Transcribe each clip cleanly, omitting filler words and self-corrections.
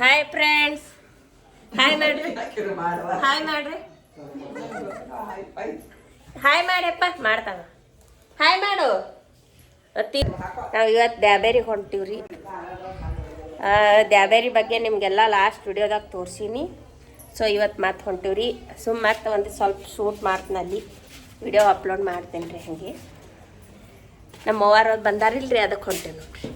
Hi friends, hi ಮಾಡ್ರಿ, hi ಮಾಡ್ರಿ, hi ಮಾಡ್ಯಪ್ಪ. ಮಾಡ್ತಾವ ಹಾಯ್ ಮಾಡು. ನಾವು ಇವತ್ತು ದ್ಯಾಬೇರಿಗೆ ಹೊಂಟೀವ್ರಿ. ದ್ಯಾಬೇರಿ ಬಗ್ಗೆ ನಿಮಗೆಲ್ಲ ಲಾಸ್ಟ್ ವಿಡಿಯೋದಾಗ ತೋರಿಸೀನಿ. ಸೊ ಇವತ್ತು ಮತ್ತೆ ಹೊಂಟೀವ್ರಿ. ಮತ್ತೆ ಒಂದು ಸ್ವಲ್ಪ ಶೂಟ್ ಮಾಡ್ತೀನಿ, ವಿಡಿಯೋ ಅಪ್ಲೋಡ್ ಮಾಡ್ತೇನೆ ರೀ. ಹಾಗೆ ನಮ್ಮ ಅವ್ವಾರು ಬಂದಾರಿಲ್ರಿ, ಅದಕ್ಕೆ ಹೊಂಟೇವಿ ನೋಡ್ರಿ.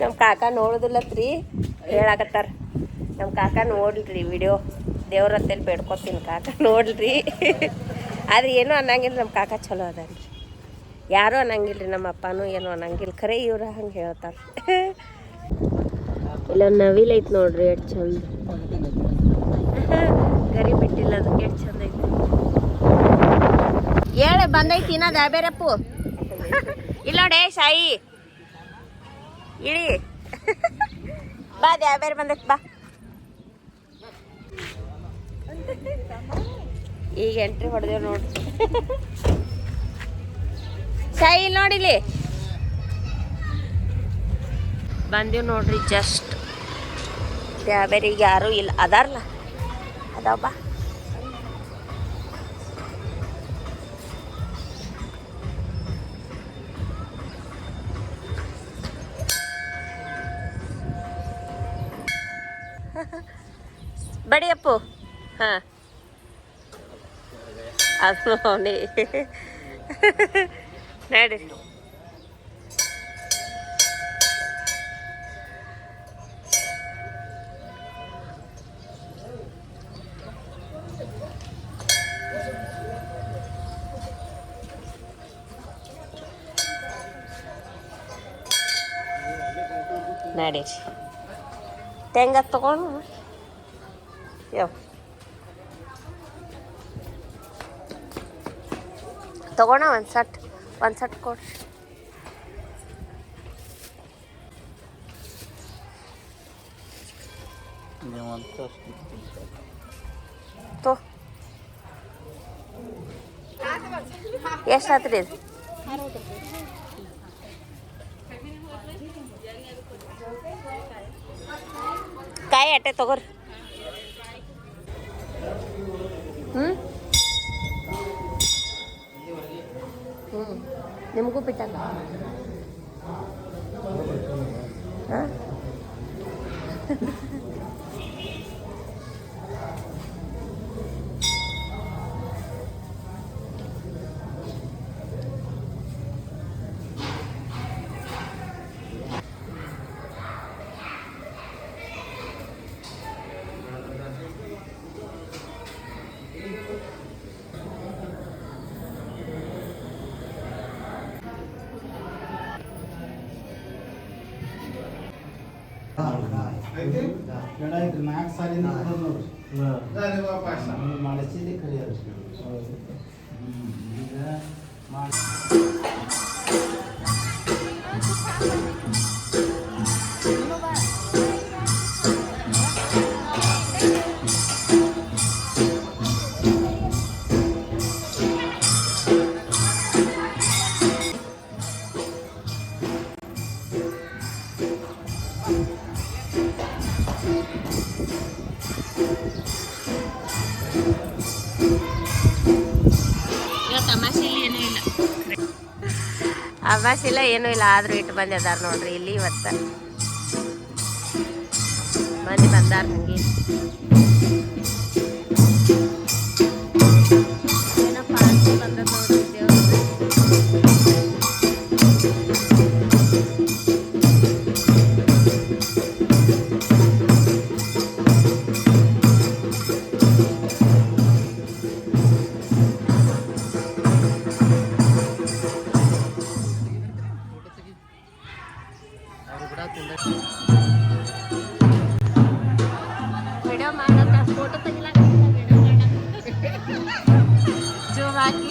ನಮ್ಮ ಕಾಕ ನೋಡುದಿಲ್ಲತ್ರಿ, ಹೇಳಾಕತ್ತಾರ. ನಮ್ಮ ಕಾಕ ನೋಡ್ರಿ ವಿಡಿಯೋ, ದೇವ್ರ ಹತ್ತಲ್ಲಿ ಬೇಡ್ಕೊತೀನಿ, ಕಾಕ ನೋಡ್ರಿ. ಆದ್ರೆ ಏನೂ ಅನ್ನಂಗಿಲ್ಲ, ನಮ್ಮ ಕಾಕ ಚಲೋ ಅದನ್ರಿ. ಯಾರೂ ಅನ್ನಂಗಿಲ್ರಿ, ನಮ್ಮ ಅಪ್ಪನೂ ಏನೂ ಅನ್ನಂಗಿಲ್ಲ. ಖರೆ ಇವ್ರ ಹಂಗೆ ಹೇಳ್ತಾರೆ. ಇಲ್ಲ ನವಿಲ್ ಐತಿ ನೋಡ್ರಿ, ಎಷ್ಟು ಚಂದ. ಗರಿ ಬಿಟ್ಟಿಲ್ಲ, ಅದಕ್ಕೆ ಎಷ್ಟು ಚಂದ ಐತಿ. ಹೇಳಿ ಬಂದೈತಿ ಇನ್ನ ದ್ಯಾಬೇರಪ್ಪು. ಇಲ್ಲ ನೋಡೇ ಸಾಯಿ, ಇಳಿ ಬಾ, ದ್ಯಾಬೇರೆ ಬಂದೈತಿ ಬಾ. ಈಗ ಎಂಟ್ರಿ ಹೊಡೆದೇವ್ ನೋಡ್ರಿ. ಸಾಯಿ ಇಲ್ಲಿ ನೋಡಿಲಿ ಬಂದೀವಿ ನೋಡ್ರಿ. ಜಸ್ಟ್ ದ್ಯಾಬೇರಿಗೆ ಯಾರೂ ಇಲ್ಲ, ಅದಾರಲ್ಲ ಅದಾವ ಬಾ. ಬಡಿ ಅಪ್ಪು. ಹಾಂ ಅದು ಅವನೇ ನಡಿ. ನಡೀರಿ, ತೆಂಗ ತಗೊಂಡು ತಗೋಣ. ಒಂದು ಸಟ್ ಕೊಡ್ರಿ. ಎಷ್ಟು ಆತ್ರಿ ಇದು? ಕಾಯಿ ಅಟ್ಟೆ ತಗೋರಿ. ನಿಮಗೂ ಬಿಟ್ಟಲ್ಲ. ಹಾಂ ನಾಲ್ಕು ಸಾಲಿಂದ ಮಾಡಿಸಿದೆ ಕಲಿಯೋದು ಈಗ ಅಭ್ಯಾಸಿಲ್ಲ, ಏನೂ ಇಲ್ಲ. ಆದರೂ ಇಟ್ಟು ಬಂದು ಅದಾರ ನೋಡ್ರಿ ಇಲ್ಲಿ. ಇವತ್ತು ಮಂದಿ ಬಂದಾರ. ಹಂಗೆ ಏನಪ್ಪ ಅಂತ ಬಂದದ ನೋಡ್ರಿ ದೇವ್ರು. ವಿಡಿಯೋ ಮಾಡತ್ತ, ಫೋಟೋ ತೆಗಿಲಾಕ ವಿಡಿಯೋ ಮಾಡತ್ತ ಜೂಮ್ ಹಾಕಿ.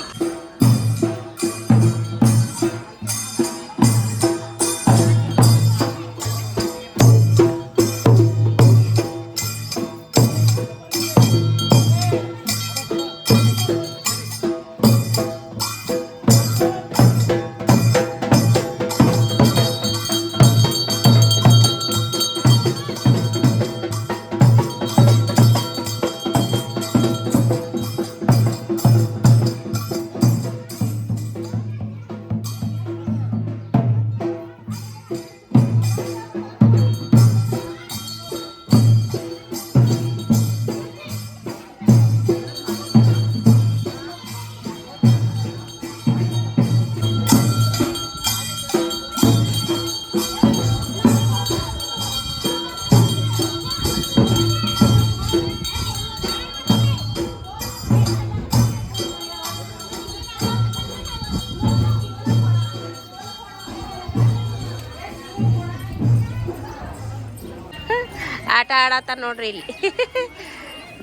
ಆಟ ಆಡತ್ತ ನೋಡ್ರಿ ಇಲ್ಲಿ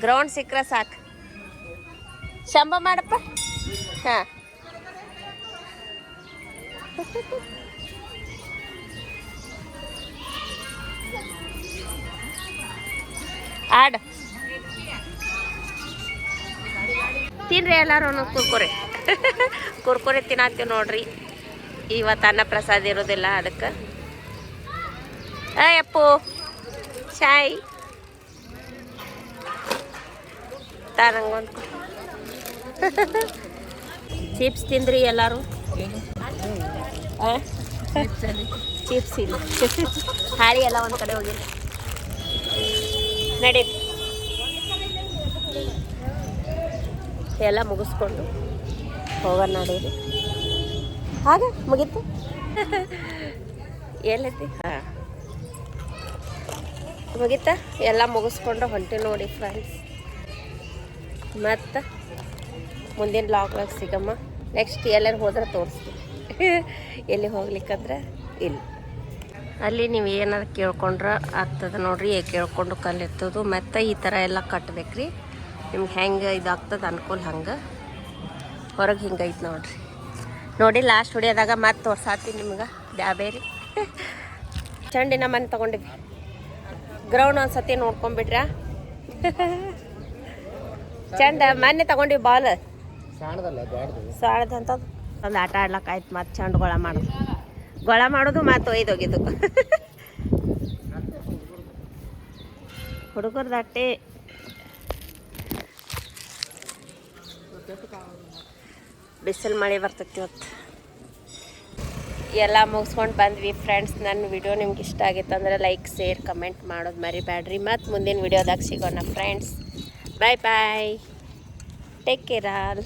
ಗ್ರೌಂಡ್ ಸಿಕ್ಕರೆ ಸಾಕು. ಶಂಭ ಮಾಡಪ್ಪ. ಹಾಂ ಆಡ ತಿನ್ರಿ ಎಲ್ಲರೂ ಕುರ್ಕುರೆ ಕುರ್ಕುರೆ ತಿನ್ನಾಕ್ತೀವಿ ನೋಡ್ರಿ. ಇವತ್ತು ಅನ್ನ ಪ್ರಸಾದ ಇರೋದಿಲ್ಲ ಅದಕ್ಕೆ. ಅಪ್ಪು ಚಾಯ್ ತಾರಂಗೊಂದು ಚಿಪ್ಸ್ ತಿಂದ್ರಿ ಎಲ್ಲರೂ. ಚಿಪ್ಸ್ ಇಲ್ಲ ಹಾಳಿ ಎಲ್ಲ ಒಂದು ಕಡೆ ಹೋಗಿಲ್ಲ. ನಡೀರಿ ಎಲ್ಲ ಮುಗಿಸ್ಕೊಂಡು ಹೋಗೋಣ ನಡೀರಿ. ಹಾಗೆ ಮುಗೀತು ಎಲ್ಲೈತಿ. ಹಾಂ ಮುಗೀತಾ ಎಲ್ಲ ಮುಗಿಸ್ಕೊಂಡು ಹೊಂಟಿ ನೋಡಿ ಫ್ರೆಂಡ್ಸ್. ಮತ್ತು ಮುಂದಿನ ಲಾಗ್ನಾಗ ಸಿಗಮ್ಮ. ನೆಕ್ಸ್ಟ್ ಎಲ್ಲರೂ ಹೋದ್ರೆ ತೋರಿಸ್ತೀವಿ. ಎಲ್ಲಿ ಹೋಗ್ಲಿಕ್ಕಂದ್ರೆ ಇಲ್ಲಿ ಅಲ್ಲಿ ನೀವು ಏನಾರು ಕೇಳ್ಕೊಂಡ್ರೆ ಆಗ್ತದೆ ನೋಡ್ರಿ. ಕೇಳ್ಕೊಂಡು ಕಲಿರ್ತದು. ಮತ್ತು ಈ ಥರ ಎಲ್ಲ ಕಟ್ಬೇಕ್ರಿ. ನಿಮ್ಗೆ ಹೆಂಗೆ ಇದಾಗ್ತದೆ ಅನ್ಕೂಲ ಹಂಗೆ. ಹೊರಗೆ ಹಿಂಗೈತೆ ನೋಡ್ರಿ. ನೋಡಿ ಲಾಸ್ಟ್ ಹೊಡಿಯೋದಾಗ ಮತ್ತೆ ತೋರ್ಸಾತೀನಿ ನಿಮ್ಗೆ ಬ್ಯಾಬೇರಿ. ಚಂಡಿನ ಮನೆ ತೊಗೊಂಡಿದ್ವಿ. ಗ್ರೌಂಡ್ ಒಂದು ಸತಿ ನೋಡ್ಕೊಂಬಿಟ್ರ. ಚಂದ ಮೊನ್ನೆ ತೊಗೊಂಡಿವಿ ಬಾಲ್ ಸಾಣದಂಥದ್ದು. ಒಂದು ಆಟ ಆಡ್ಲಕ್ಕೆ ಆಯ್ತು. ಮತ್ತು ಚಂಡ ಗೊಳ ಮಾಡೋದು ಮತ್ತು ಒಯ್ದೋಗಿದ್ದು ಹುಡುಗರ್ದು ಅಟ್ಟೆ. ಬಿಸಿಲು ಮಳೆ ಬರ್ತೈತಿ ಇವತ್ತು. ಎಲ್ಲ ಮುಗಿಸ್ಕೊಂಡು ಬಂದ್ವಿ ಫ್ರೆಂಡ್ಸ್. ನನ್ನ ವಿಡಿಯೋ ನಿಮ್ಗೆ ಇಷ್ಟ ಆಗಿತ್ತು ಅಂದರೆ ಲೈಕ್ ಶೇರ್ ಕಮೆಂಟ್ ಮಾಡೋದು ಮರಿಬೇಡ್ರಿ. ಮತ್ತು ಮುಂದಿನ ವಿಡಿಯೋದಾಗ ಸಿಗೋಣ friends. Bye bye. Take care all.